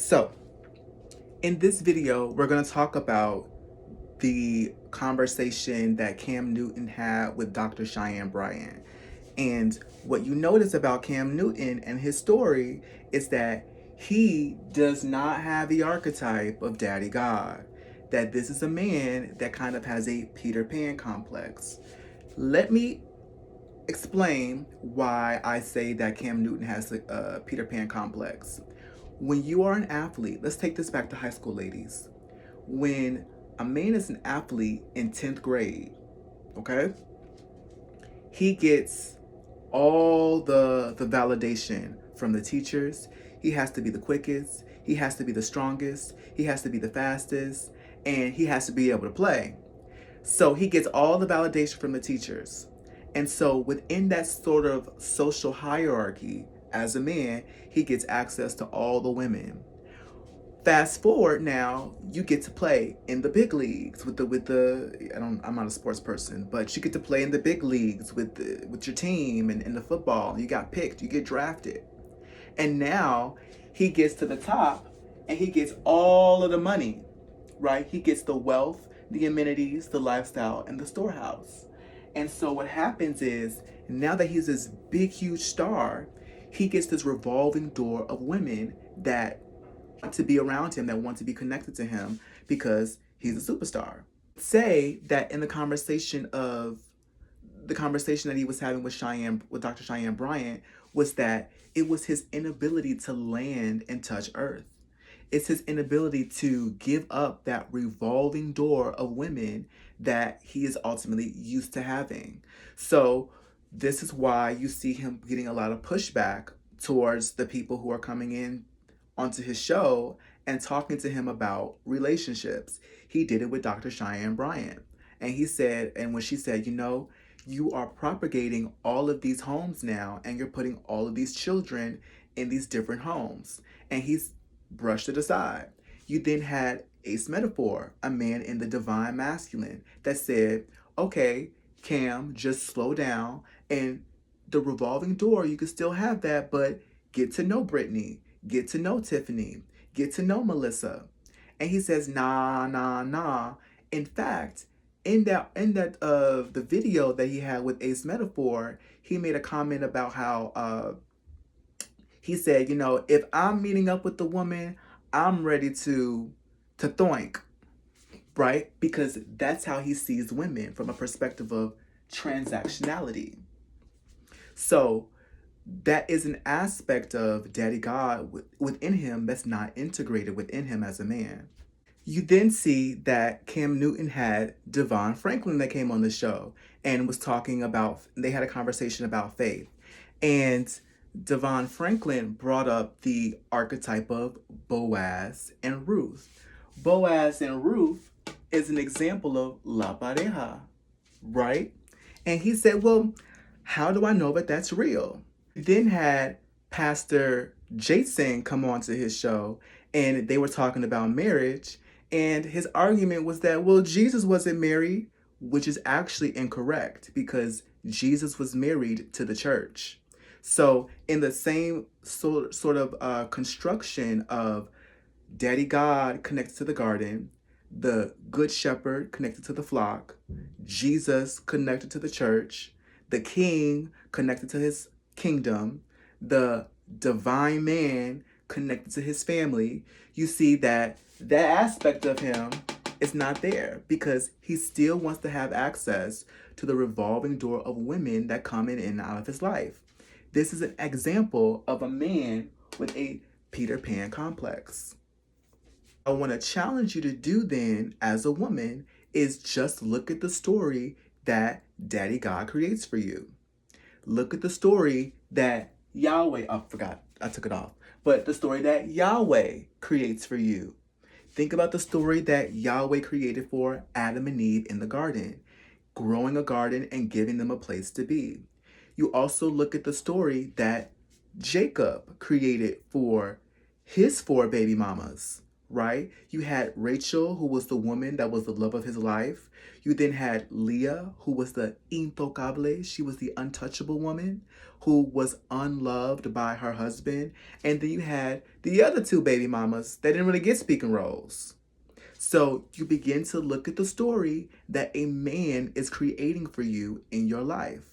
So, in this video, we're going to talk about the conversation that Cam Newton had with Dr. Cheyenne Bryant. And what you notice about Cam Newton and his story is that he does not have the archetype of Daddy God. That this is a man that kind of has a Peter Pan complex. Let me explain why I say that Cam Newton has a Peter Pan complex. When you are an athlete, let's take this back to high school, ladies. When a man is an athlete in 10th grade, okay, he gets all the validation from the teachers. He has to be the quickest, he has to be the strongest, he has to be the fastest, and he has to be able to play. So he gets all the validation from the teachers. And so within that sort of social hierarchy, as a man, he gets access to all the women. Fast forward now, you get to play in the big leagues I'm not a sports person, but you get to play in the big leagues with your team and in the football. You got picked, you get drafted. And now he gets to the top and he gets all of the money, right? He gets the wealth, the amenities, the lifestyle, and the storehouse. And so what happens is now that he's this big, huge star, he gets this revolving door of women that want to be around him, that want to be connected to him because he's a superstar. Say that in the conversation that he was having with Dr. Cheyenne Bryant was that it was his inability to land and touch earth. It's his inability to give up that revolving door of women that he is ultimately used to having. So, this is why you see him getting a lot of pushback towards the people who are coming in onto his show and talking to him about relationships. He did it with Dr. Cheyenne Bryant. And he said, and when she said, you are propagating all of these homes now, and you're putting all of these children in these different homes. And he's brushed it aside. You then had Ace Metaphor, a man in the divine masculine, that said, okay, Cam, just slow down. And the revolving door, you can still have that, but get to know Brittany, get to know Tiffany, get to know Melissa. And he says, nah, nah, nah. In fact, in that the video that he had with Ace Metaphor, he made a comment about how he said, if I'm meeting up with the woman, I'm ready to thoink, right? Because that's how he sees women, from a perspective of transactionality. So that is an aspect of Daddy God within him that's not integrated within him as a man. You then see that Cam Newton had Devon Franklin that came on the show and was talking about, they had a conversation about faith. And Devon Franklin brought up the archetype of Boaz and Ruth. Boaz and Ruth is an example of La Pareja, right? And he said, well, how do I know that that's real? He then had Pastor Jason come on to his show, and they were talking about marriage. And his argument was that, well, Jesus wasn't married, which is actually incorrect because Jesus was married to the church. So, in the same sort of construction of Daddy God connected to the garden, the Good Shepherd connected to the flock, Jesus connected to the church, the King connected to his kingdom, the divine man connected to his family, you see that aspect of him is not there because he still wants to have access to the revolving door of women that come in and out of his life. This is an example of a man with a Peter Pan complex. I want to challenge you to do then, as a woman, is just look at the story that Daddy God creates for you. Look at the story that Yahweh, I forgot, I took it off, but the story that Yahweh creates for you. Think about the story that Yahweh created for Adam and Eve in the garden, growing a garden and giving them a place to be. You also look at the story that Jacob created for his 4 baby mamas, right? You had Rachel, who was the woman that was the love of his life. You then had Leah, who was the intocable. She was the untouchable woman who was unloved by her husband. And then you had the other two baby mamas that didn't really get speaking roles. So you begin to look at the story that a man is creating for you in your life.